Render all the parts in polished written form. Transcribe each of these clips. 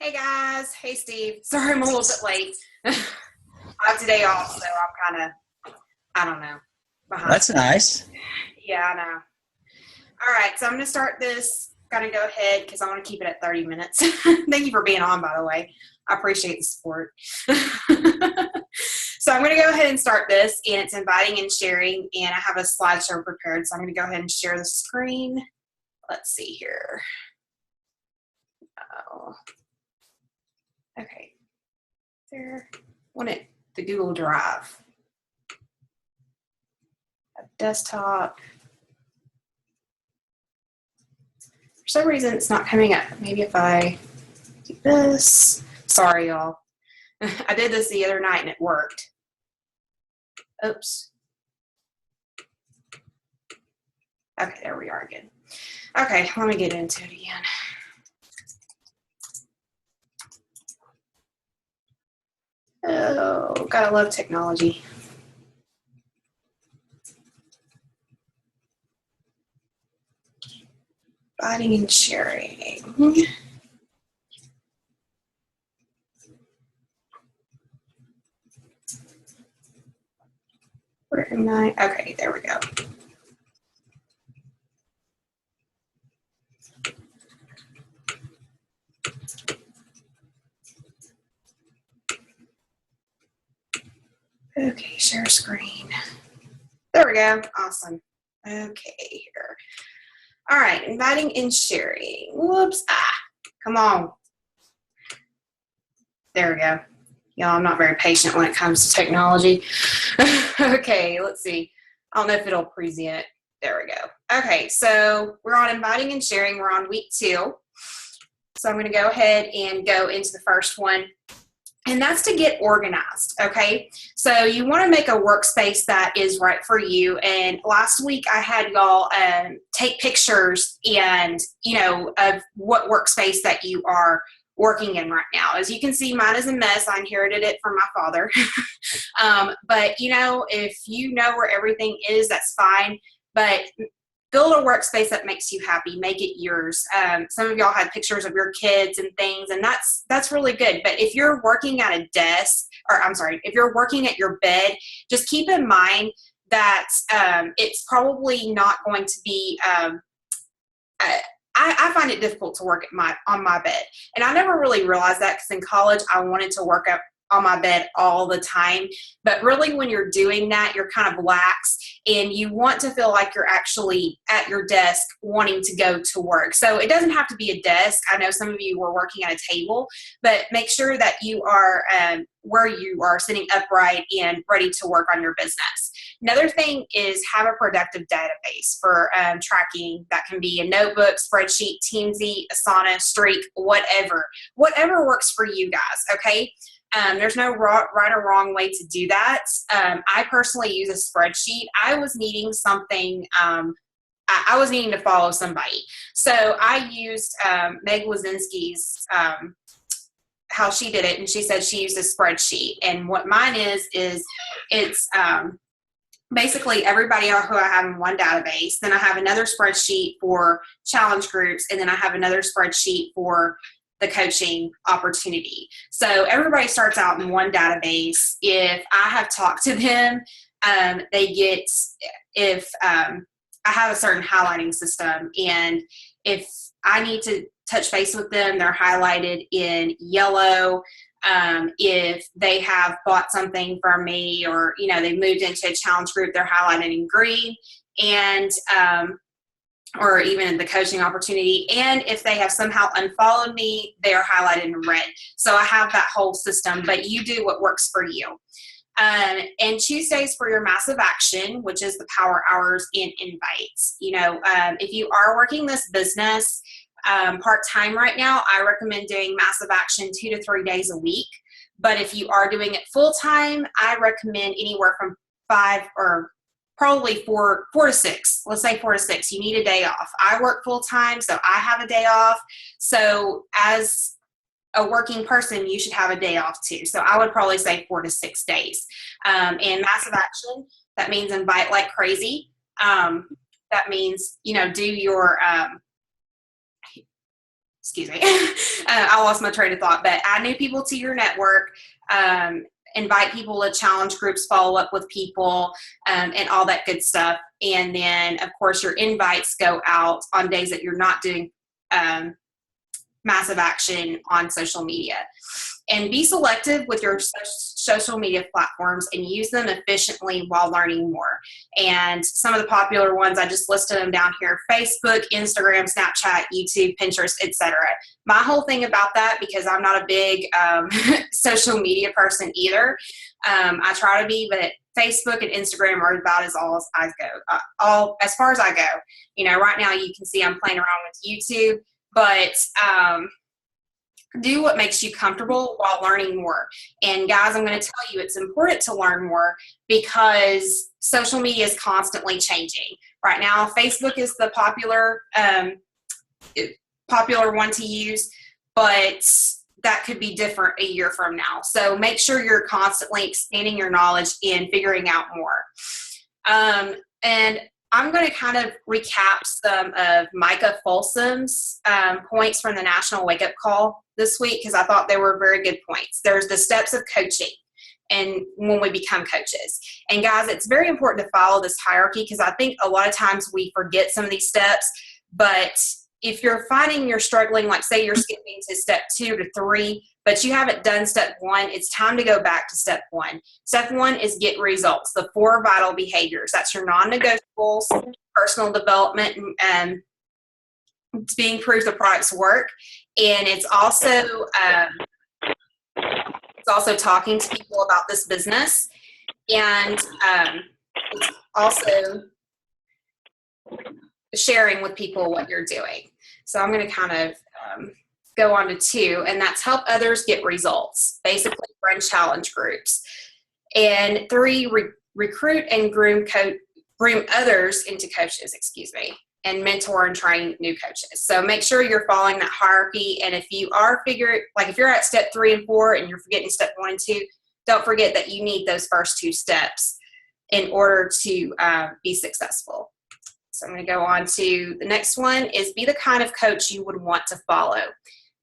Hey guys, hey Steve. Sorry I'm a little bit late. I have today off, so I'm kind of, I don't know, behind. That's nice. Yeah, I know. All right, so I'm going to start this. Got to go ahead because I want to keep it at 30 minutes. Thank you for being on, by the way. I appreciate the support. So I'm going to go ahead and start this, and it's inviting and sharing, and I have a slideshow prepared, so I'm going to go ahead and share the screen. Let's see here. Oh, okay. There. Want it the Google Drive. Desktop. For some reason, it's not coming up. Maybe if I do this. Sorry, y'all. I did this the other night and it worked. Oops. Okay, there we are again. Okay, let me get into it again. Oh, gotta love technology. Inviting and sharing. Where am I? Okay, there we go. Okay, share screen. There we go. Awesome. Okay, here. All right, inviting and sharing. Whoops. Come on. There we go. Y'all, I'm not very patient when it comes to technology. Okay, let's see. I don't know if it'll present. There we go. Okay, so we're on inviting and sharing. We're on week 2. So I'm going to go ahead and go into the first one. And that's to get organized, okay? So you want to make a workspace that is right for you. And last week I had y'all take pictures and, of what workspace that you are working in right now. As you can see, mine is a mess. I inherited it from my father. But, if you know where everything is, that's fine. But build a workspace that makes you happy. Make it yours. Some of y'all had pictures of your kids and things, and that's really good. But if you're working at a desk, if you're working at your bed, just keep in mind that it's probably not going to be. I find it difficult to work on my bed, and I never really realized that because in college I wanted to work on my bed all the time. But really, when you're doing that, you're kind of lax and you want to feel like you're actually at your desk wanting to go to work. So it doesn't have to be a desk. I know some of you were working at a table, but make sure that you are where you are sitting upright and ready to work on your business. Another thing is have a productive database for tracking. That can be a notebook, spreadsheet, Teamsy, Asana, Streak, whatever works for you guys, okay? There's no right or wrong way to do that. I personally use a spreadsheet. I was needing something. I was needing to follow somebody. So I used Meg Wazinski's, how she did it. And she said she used a spreadsheet. And what mine is it's basically everybody who I have in one database. Then I have another spreadsheet for challenge groups. And then I have another spreadsheet for the coaching opportunity. So everybody starts out in one database. If I have talked to them, they get, if I have a certain highlighting system, and if I need to touch base with them, they're highlighted in yellow. If they have bought something from me or, they moved into a challenge group, they're highlighted in green. And or even the coaching opportunity. And if they have somehow unfollowed me, they are highlighted in red. So I have that whole system, but you do what works for you. And Tuesdays for your massive action, which is the power hours and invites. If you are working this business part-time right now, I recommend doing massive action 2 to 3 days a week. But if you are doing it full-time, I recommend anywhere from 5 or probably 4 to 6. Let's say 4 to 6. You need a day off. I work full time, so I have a day off. So as a working person, you should have a day off too. So I would probably say 4 to 6 days. And massive action, that means invite like crazy. That means, do your excuse me, I lost my train of thought, but add new people to your network, invite people to challenge groups, follow up with people, and all that good stuff. And then, of course, your invites go out on days that you're not doing massive action on social media. And be selective with your social media platforms and use them efficiently while learning more. And some of the popular ones, I just listed them down here: Facebook, Instagram, Snapchat, YouTube, Pinterest, etc. My whole thing about that, because I'm not a big social media person either, I try to be, but Facebook and Instagram are about as as far as I go. You know, right now you can see I'm playing around with YouTube, but do what makes you comfortable while learning more. And guys, I'm going to tell you, it's important to learn more because social media is constantly changing. Right now, Facebook is the popular one to use, but that could be different a year from now. So make sure you're constantly expanding your knowledge and figuring out more. And I'm going to kind of recap some of Micah Folsom's points from the National Wake Up Call this week, because I thought they were very good points. There's the steps of coaching and when we become coaches. And guys, it's very important to follow this hierarchy, because I think a lot of times we forget some of these steps. But if you're finding you're struggling, like say you're skipping to step 2 to 3, but you haven't done step 1, it's time to go back to step 1. Step 1 is get results, the 4 vital behaviors. That's your non-negotiables, personal development, and being proof the products work. And it's also talking to people about this business, and it's also sharing with people what you're doing. So I'm going to kind of go on to 2, and that's help others get results, basically run challenge groups. And 3, recruit and groom others into coaches, and mentor and train new coaches. So make sure you're following that hierarchy. And if you are if you're at step 3 and 4 and you're forgetting step 1 and 2, don't forget that you need those first 2 steps in order to be successful. So I'm going to go on to the next one is be the kind of coach you would want to follow.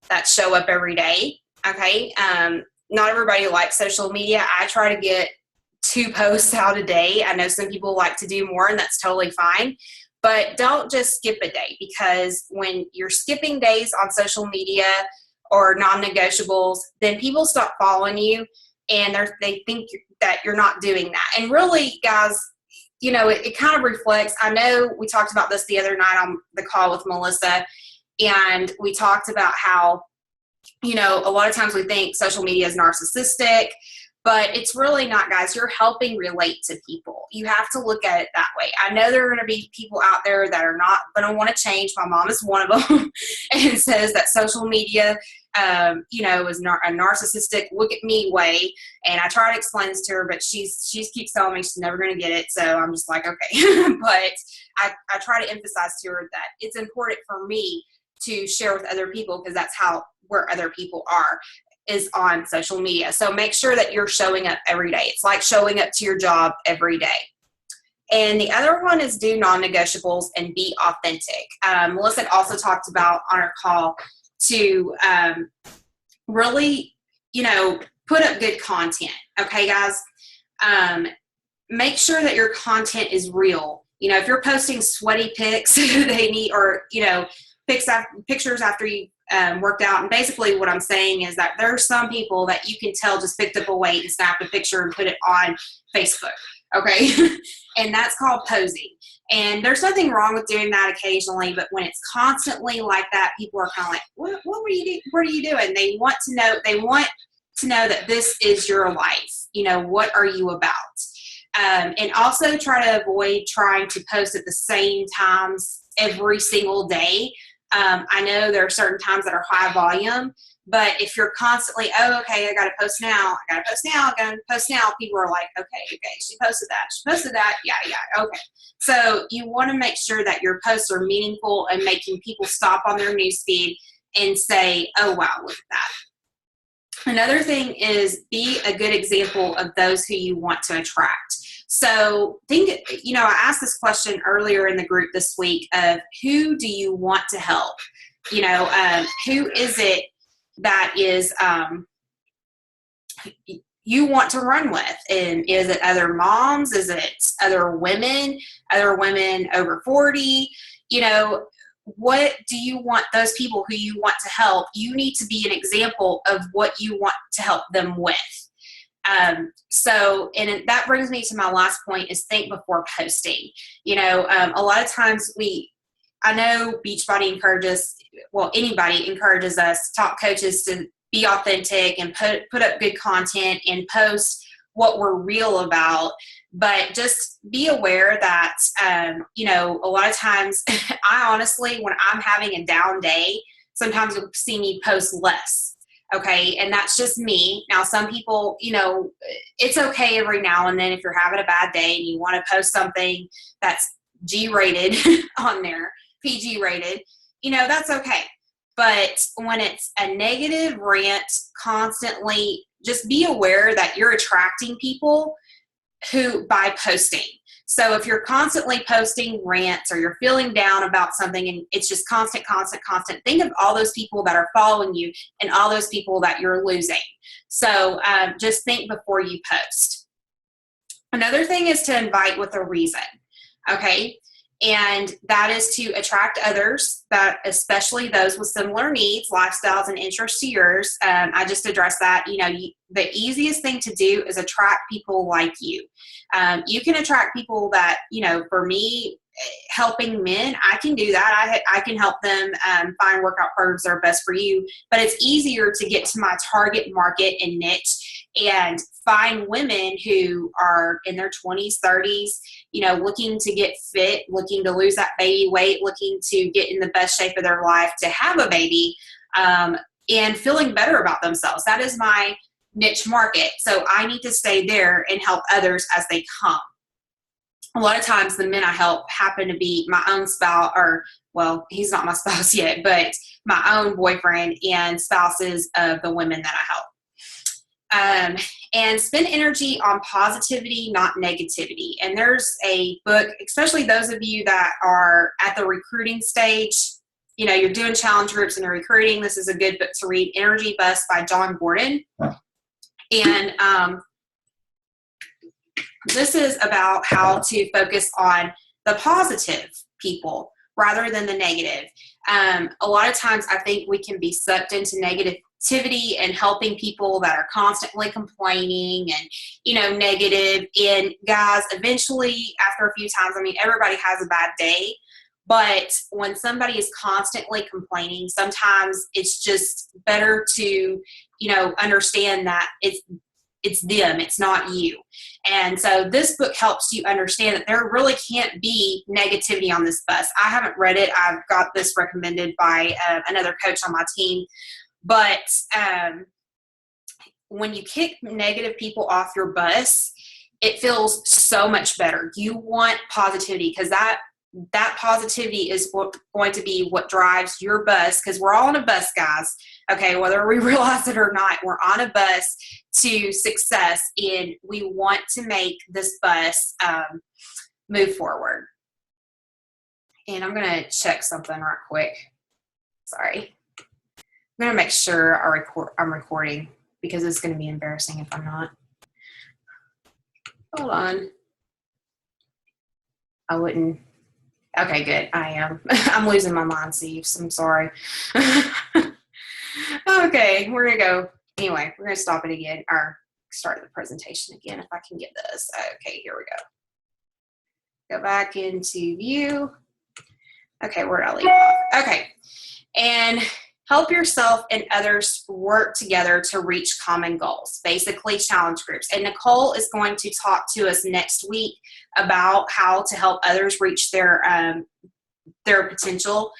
That show up every day. Okay. Not everybody likes social media. I try to get 2 posts out a day. I know some people like to do more, and that's totally fine. But don't just skip a day, because when you're skipping days on social media or non-negotiables, then people stop following you, and they think that you're not doing that. And really, guys, you know, it kind of reflects. I know we talked about this the other night on the call with Melissa, and we talked about how, you know, a lot of times we think social media is narcissistic, but it's really not, guys. You're helping relate to people. You have to look at it that way. I know there are going to be people out there that are not going to want to change. My mom is one of them and says that social media, you know, is a narcissistic look at me way. And I try to explain this to her, but she keeps telling me she's never going to get it. So I'm just like, okay. But I try to emphasize to her that it's important for me to share with other people, because that's where other people are, is on social media. So make sure that you're showing up every day. It's like showing up to your job every day. And the other one is do non-negotiables and be authentic. Melissa also talked about on our call to really, you know, put up good content. Okay, guys? Make sure that your content is real. You know, if you're posting sweaty pics, or, you know, pictures after you worked out. And basically what I'm saying is that there are some people that you can tell just picked up a weight and snapped a picture and put it on Facebook. Okay. And that's called posing. And there's nothing wrong with doing that occasionally, but when it's constantly like that, people are kind of like, what are you doing? They want to know that this is your life. You know, what are you about? And also try to avoid trying to post at the same times every single day. I know there are certain times that are high volume, but if you're constantly, I got to post now, people are like, okay, she posted that, yeah, okay. So you want to make sure that your posts are meaningful and making people stop on their newsfeed and say, oh, wow, look at that. Another thing is be a good example of those who you want to attract. So I asked this question earlier in the group this week of who do you want to help? Who is it that is you want to run with? And is it other moms? Is it other women over 40? What do you want those people who you want to help? You need to be an example of what you want to help them with. And that brings me to my last point is think before posting. A lot of times I know Beachbody encourages, anybody encourages us, top coaches, to be authentic and put up good content and post what we're real about. But just be aware that, a lot of times, I honestly, when I'm having a down day, sometimes you'll see me post less. Okay. And that's just me. Now, some people, it's okay every now and then if you're having a bad day and you want to post something that's G-rated on there, PG rated, that's okay. But when it's a negative rant constantly, just be aware that you're attracting people who by posting. So if you're constantly posting rants or you're feeling down about something and it's just constant, think of all those people that are following you and all those people that you're losing. So just think before you post. Another thing is to invite with a reason. Okay. And that is to attract others, that especially those with similar needs, lifestyles, and interests to yours. I just addressed that. The easiest thing to do is attract people like you. You can attract people that, for me, helping men, I can do that. I can help them find workout programs that are best for you. But it's easier to get to my target market and niche and find women who are in their 20s, 30s, looking to get fit, looking to lose that baby weight, looking to get in the best shape of their life to have a baby, and feeling better about themselves. That is my niche market. So I need to stay there and help others as they come. A lot of times the men I help happen to be my own spouse, or, he's not my spouse yet, but my own boyfriend and spouses of the women that I help. And spend energy on positivity, not negativity. And there's a book, especially those of you that are at the recruiting stage, you're doing challenge groups and you're recruiting. This is a good book to read, Energy Bust by John Gordon. And this is about how to focus on the positive people rather than the negative. A lot of times I think we can be sucked into negativity and helping people that are constantly complaining and, negative. And guys, eventually after a few times, everybody has a bad day, but when somebody is constantly complaining, sometimes it's just better to, understand that it's them, it's not you. And so this book helps you understand that there really can't be negativity on this bus. I haven't read it. I've got this recommended by another coach on my team. But when you kick negative people off your bus, it feels so much better. You want positivity because that positivity is going to be what drives your bus, because we're all on a bus, guys. Okay, whether we realize it or not, we're on a bus to success, and we want to make this bus move forward. And I'm going to check something right quick. Sorry. I'm going to make sure I'm recording, because it's going to be embarrassing if I'm not. Hold on. I wouldn't. Okay, good. I am. I'm losing my mind, Steve. So I'm sorry. Okay, we're going to go. Anyway, we're going to stop it again, or start the presentation again if I can get this. Okay, here we go. Go back into view. Okay, where did I leave off? Okay, and help yourself and others work together to reach common goals, basically challenge groups. And Nicole is going to talk to us next week about how to help others reach their potential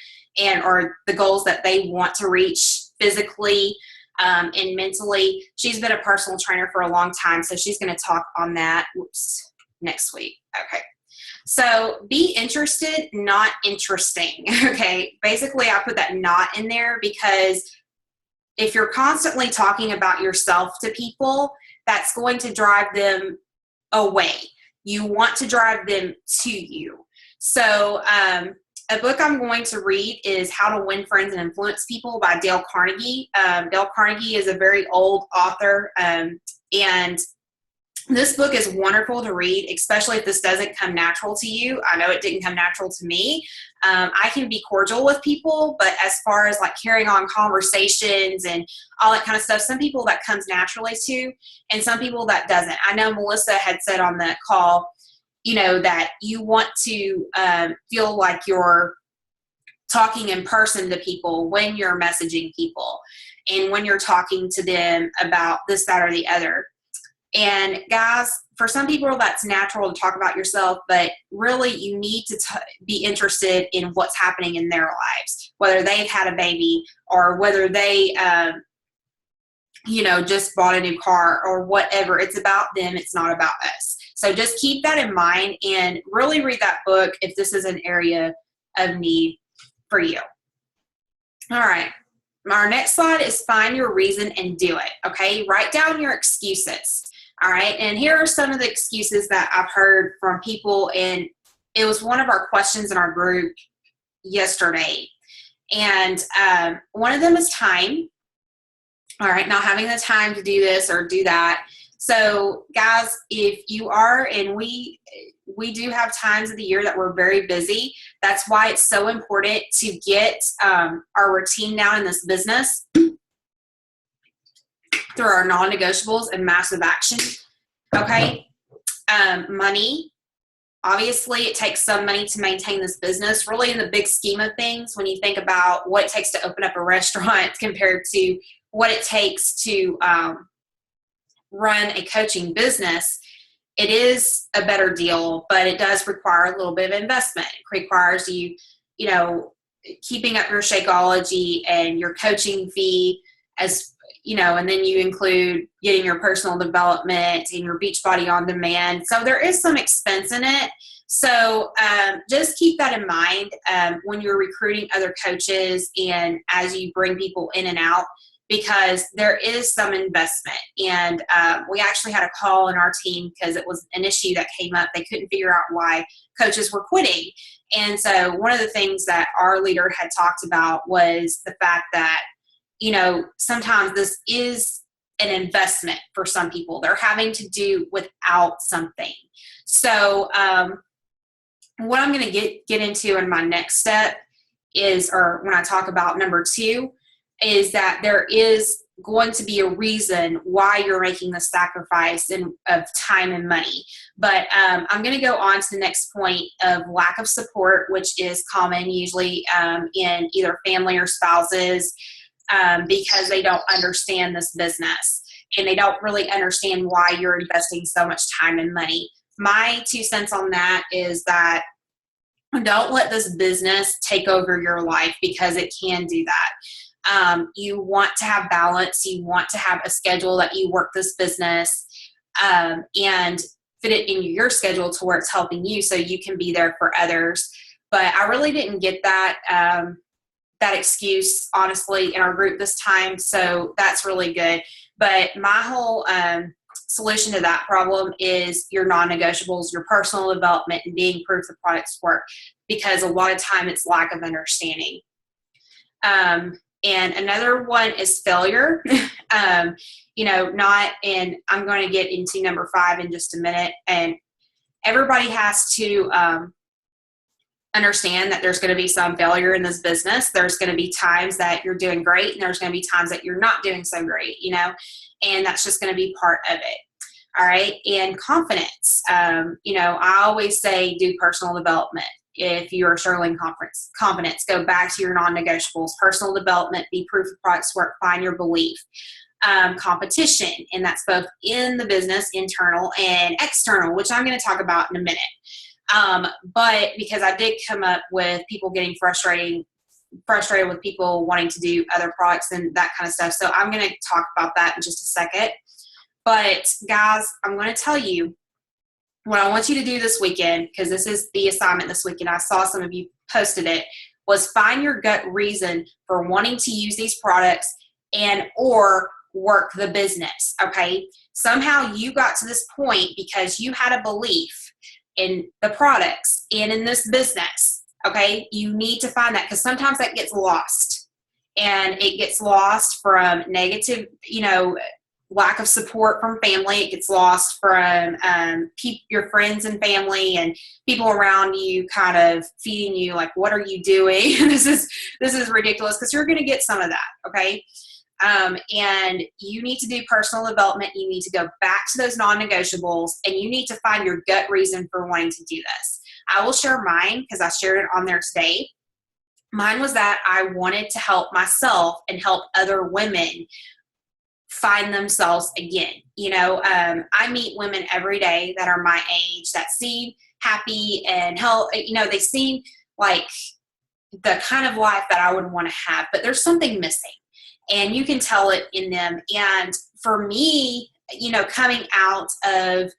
or the goals that they want to reach physically and mentally. She's been a personal trainer for a long time, so she's going to talk on that next week. Okay. So be interested, not interesting. Okay. Basically, I put that not in there because if you're constantly talking about yourself to people, that's going to drive them away. You want to drive them to you. So a book I'm going to read is How to Win Friends and Influence People by Dale Carnegie. Dale Carnegie is a very old author, and this book is wonderful to read, especially if this doesn't come natural to you. I know it didn't come natural to me. I can be cordial with people, but as far as like carrying on conversations and all that kind of stuff, some people that comes naturally to, and some people that doesn't. I know Melissa had said on the call, that you want to feel like you're talking in person to people when you're messaging people and when you're talking to them about this, that, or the other. And guys, for some people that's natural to talk about yourself, but really you need to be interested in what's happening in their lives, whether they've had a baby or whether they, just bought a new car or whatever. It's about them. It's not about us. So just keep that in mind and really read that book if this is an area of need for you. All right. Our next slide is find your reason and do it. Okay. Write down your excuses. All right. And here are some of the excuses that I've heard from people. And it was one of our questions in our group yesterday. And one of them is time. All right. Not having the time to do this or do that. So guys, if you are, and we do have times of the year that we're very busy. That's why it's so important to get our routine down in this business through our non-negotiables and massive action. Okay. Money. Obviously, it takes some money to maintain this business. Really, in the big scheme of things, when you think about what it takes to open up a restaurant compared to what it takes to run a coaching business, it is a better deal, but it does require a little bit of investment. It requires you, keeping up your Shakeology and your coaching fee as and then you include getting your personal development and your Beachbody on demand. So there is some expense in it. So just keep that in mind when you're recruiting other coaches and as you bring people in and out, because there is some investment. And we actually had a call in our team because it was an issue that came up. They couldn't figure out why coaches were quitting. And so one of the things that our leader had talked about was the fact that sometimes this is an investment for some people. They're having to do without something. So what I'm going to get into in my next step is, or when I talk about number 2, is that there is going to be a reason why you're making the sacrifice of time and money. But I'm going to go on to the next point of lack of support, which is common usually in either family or spouses. Because they don't understand this business and they don't really understand why you're investing so much time and money. My 2 cents on that is that don't let this business take over your life, because it can do that. You want to have balance. You want to have a schedule that you work this business and fit it in your schedule to where it's helping you so you can be there for others. But I really didn't get that excuse, honestly, in our group this time. So that's really good. But my whole solution to that problem is your non-negotiables, your personal development, and being proof the products work, because a lot of time it's lack of understanding. And another one is failure. And I'm going to get into number 5 in just a minute. And everybody has to understand that there's going to be some failure in this business. There's going to be times that you're doing great, and there's going to be times that you're not doing so great, and that's just going to be part of it. All right. And confidence. I always say do personal development. If you are struggling confidence, go back to your non-negotiables, personal development, be proof of products work, find your belief. Competition, and that's both in the business, internal and external, which I'm going to talk about in a minute. But because I did come up with people getting frustrated with people wanting to do other products and that kind of stuff. So I'm going to talk about that in just a second. But guys, I'm going to tell you what I want you to do this weekend, because this is the assignment this weekend. I saw some of you posted it, was find your gut reason for wanting to use these products and or work the business. Okay. Somehow you got to this point because you had a belief in the products and in this business, Okay, you need to find that, because sometimes that gets lost, and it gets lost from negative, lack of support from family. It gets lost from your friends and family and people around you kind of feeding you like, what are you doing? This is ridiculous, because you're going to get some of that. Okay. And you need to do personal development. You need to go back to those non-negotiables, and you need to find your gut reason for wanting to do this. I will share mine because I shared it on there today. Mine was that I wanted to help myself and help other women find themselves again. I meet women every day that are my age that seem happy and they seem like the kind of life that I would want to have, but there's something missing, and you can tell it in them. And for me, coming out of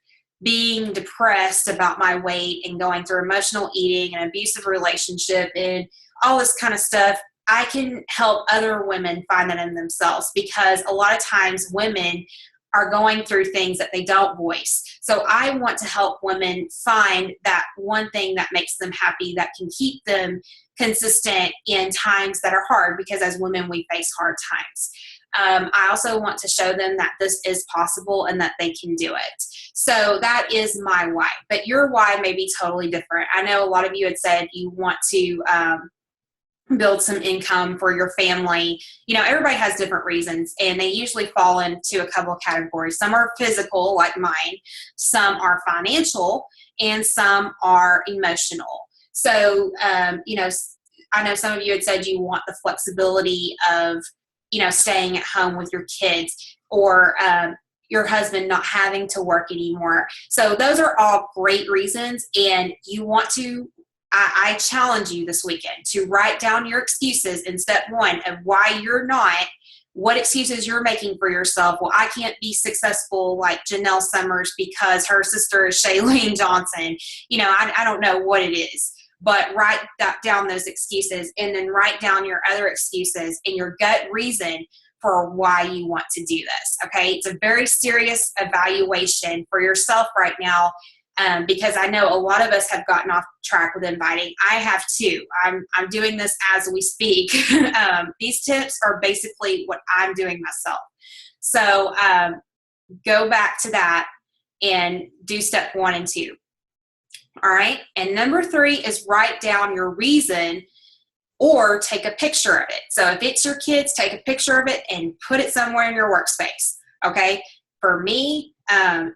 being depressed about my weight and going through emotional eating and abusive relationship and all this kind of stuff, I can help other women find that in themselves, because a lot of times women are going through things that they don't voice. So I want to help women find that one thing that makes them happy, that can keep them consistent in times that are hard, because as women, we face hard times. I also want to show them that this is possible and that they can do it. So that is my why, but your why may be totally different. I know a lot of you had said you want to build some income for your family. Everybody has different reasons, and they usually fall into a couple of categories. Some are physical, like mine. Some are financial, and some are emotional. So, I know some of you had said you want the flexibility of, staying at home with your kids, or your husband not having to work anymore. So those are all great reasons, and you want to I challenge you this weekend to write down your excuses in step 1 of why you're not, what excuses you're making for yourself. Well, I can't be successful like Janelle Summers because her sister is Shailene Johnson. I don't know what it is, but write down those excuses, and then write down your other excuses and your gut reason for why you want to do this. Okay. It's a very serious evaluation for yourself right now. Because I know a lot of us have gotten off track with inviting. I have too. I'm doing this as we speak. These tips are basically what I'm doing myself. So go back to that and do step 1 and 2. All right. And number 3 is write down your reason, or take a picture of it. So if it's your kids, take a picture of it and put it somewhere in your workspace. Okay. For me,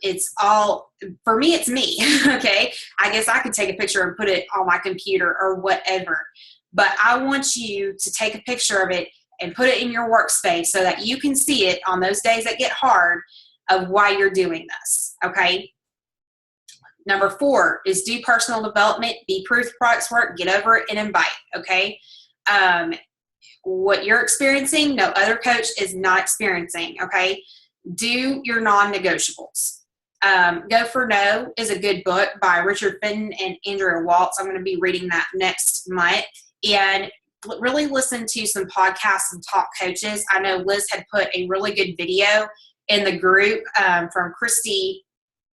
it's me. Okay. I guess I could take a picture and put it on my computer or whatever, but I want you to take a picture of it and put it in your workspace so that you can see it on those days that get hard of why you're doing this. Okay. Number 4 is do personal development, be proof products work, get over it, and invite. Okay. What you're experiencing, no other coach is not experiencing. Okay. Do your non-negotiables. Go for No is a good book by Richard Fenton and Andrea Waltz. I'm going to be reading that next month. And really listen to some podcasts and talk coaches. I know Liz had put a really good video in the group from Christy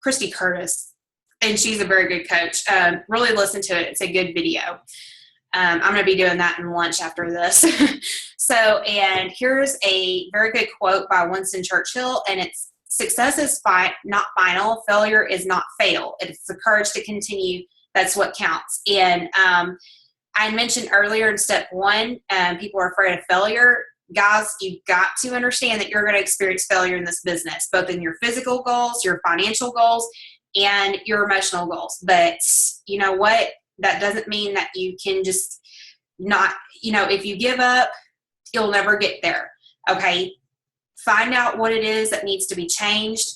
Curtis, and she's a very good coach. Really listen to it. It's a good video. I'm going to be doing that in lunch after this. And here's a very good quote by Winston Churchill, and it's, success is not final. Failure is not fail. It's the courage to continue. That's what counts. And I mentioned earlier in step 1, people are afraid of failure. Guys, you've got to understand that you're going to experience failure in this business, both in your physical goals, your financial goals, and your emotional goals. But you know what? That doesn't mean that you can just not, if you give up, you'll never get there. Okay. Find out what it is that needs to be changed.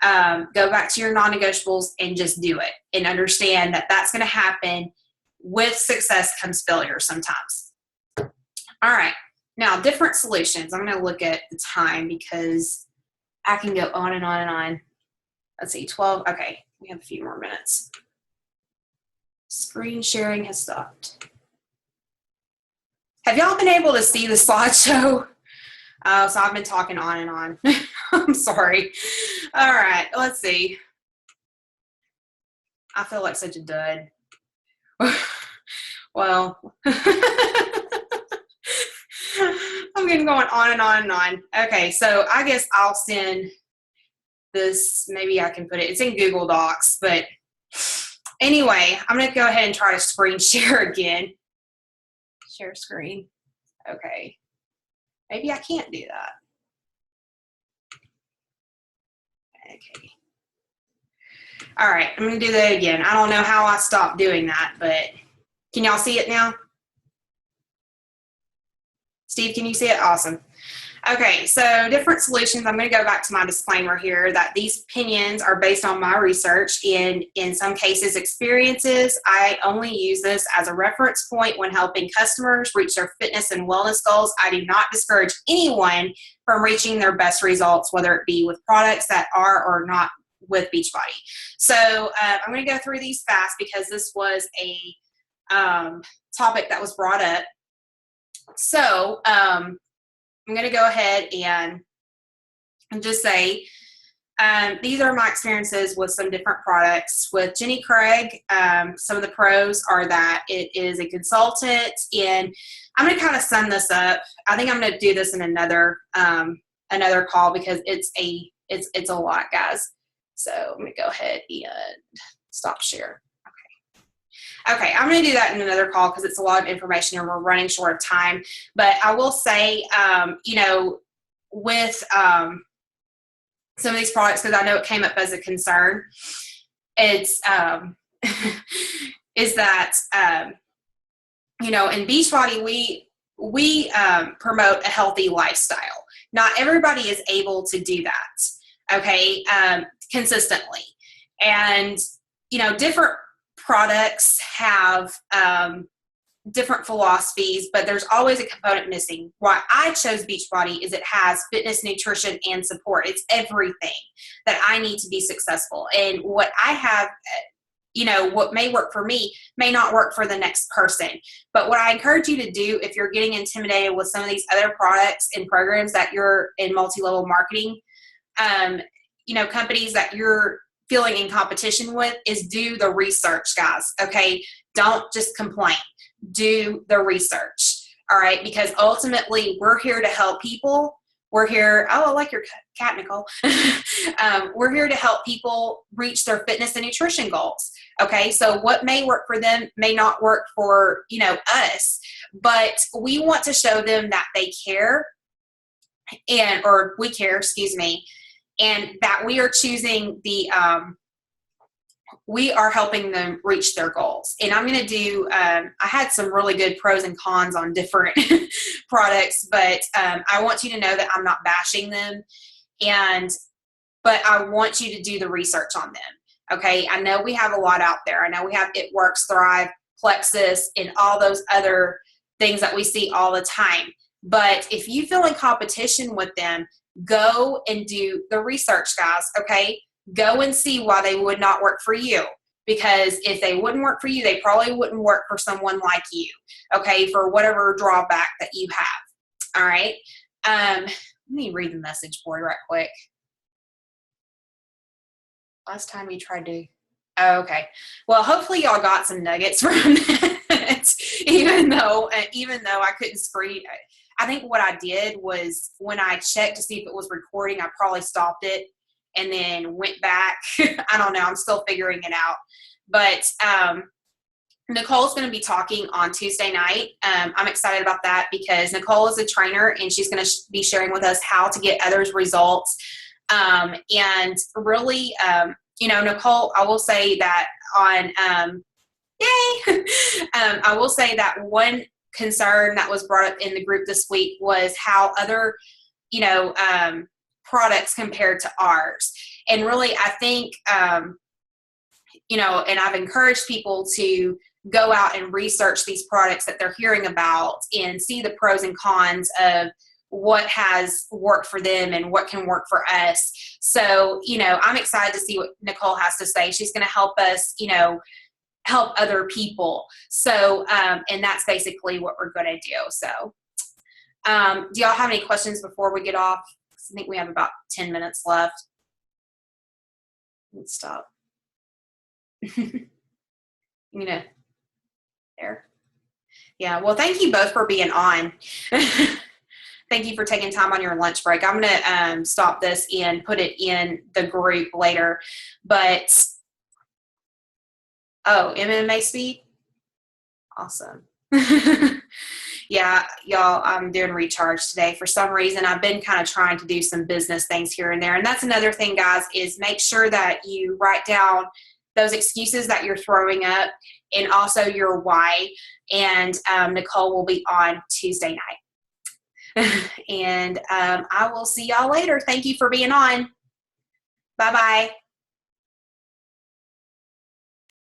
Go back to your non-negotiables and just do it, and understand that that's going to happen. With success comes failure sometimes. All right. Now, different solutions. I'm going to look at the time because I can go on and on and on. Let's see, 12. Okay. We have a few more minutes. Screen sharing has stopped. Have y'all been able to see the slideshow? So I've been talking on and on. I'm sorry. All right, let's see. I feel like such a dud. Well, I'm getting going on and on and on. Okay, so I guess I'll send this, maybe I can put it, it's in Google Docs, but anyway, I'm going to go ahead and try to screen share again. Share screen. Okay. Maybe I can't do that. Okay. All right, I'm going to do that again. I don't know how I stopped doing that, but can y'all see it now? Steve, can you see it? Awesome. Okay, so different solutions. I'm going to go back to my disclaimer here that these opinions are based on my research and in some cases experiences. I only use this as a reference point when helping customers reach their fitness and wellness goals. I do not discourage anyone from reaching their best results, whether it be with products that are or not with Beachbody. So I'm going to go through these fast because this was a topic that was brought up. So I'm going to go ahead and just say these are my experiences with some different products. With Jenny Craig, some of the pros are that it is a consultant, and I'm going to kind of sum this up. I think I'm going to do this in another call because it's a lot, guys. So I'm going to go ahead and stop share. Okay, I'm going to do that in another call because it's a lot of information and we're running short of time. But I will say, you know, with some of these products, because I know it came up as a concern, it's is that, you know, in Beachbody, we promote a healthy lifestyle. Not everybody is able to do that, okay, consistently. And, you know, different products have different philosophies, but there's always a component missing. Why I chose Beachbody is it has fitness, nutrition, and support. It's everything that I need to be successful. And what I have, you know, what may work for me may not work for the next person. But what I encourage you to do if you're getting intimidated with some of these other products and programs that you're in multi-level marketing, you know, companies that you're feeling in competition with, is do the research, guys. Okay, don't just complain. Do the research. All right, because ultimately we're here to help people. We're here. Oh, I like your cat, Nicole. We're here to help people reach their fitness and nutrition goals. Okay, so what may work for them may not work for, you know, us, but we want to show them that they care, or we care, excuse me, and that we are choosing the, we are helping them reach their goals. And I'm going to do, I had some really good pros and cons on different products, but I want you to know that I'm not bashing them, but I want you to do the research on them. Okay, I know we have a lot out there. I know we have It Works, Thrive, Plexus, and all those other things that we see all the time. But if you feel in competition with them, go and do the research, guys, okay? Go and see why they would not work for you. Because if they wouldn't work for you, they probably wouldn't work for someone like you, okay, for whatever drawback that you have, all right? Let me read the message board right quick. Last time you tried to, oh, okay. Well, hopefully y'all got some nuggets from that, even though I couldn't screen. I think what I did was when I checked to see if it was recording, I probably stopped it and then went back. I don't know. I'm still figuring it out. But Nicole's going to be talking on Tuesday night. I'm excited about that because Nicole is a trainer and she's going to be sharing with us how to get others results. And really, you know, Nicole, I will say that on, I will say that one concern that was brought up in the group this week was how other, you know, products compared to ours. And really, I think, you know, and I've encouraged people to go out and research these products that they're hearing about and see the pros and cons of what has worked for them and what can work for us. So, you know, I'm excited to see what Nicole has to say. She's going to help us, you know, help other people. So, and that's basically what we're going to do. So, do y'all have any questions before we get off? I think we have about 10 minutes left. Let's stop. You know, there. Yeah. Well, thank you both for being on. Thank you for taking time on your lunch break. I'm going to stop this and put it in the group later. But, oh, MMA speed? Awesome. Yeah, y'all, I'm doing recharge today. For some reason, I've been kind of trying to do some business things here and there. And that's another thing, guys, is make sure that you write down those excuses that you're throwing up and also your why. And Nicole will be on Tuesday night. And I will see y'all later. Thank you for being on. Bye-bye.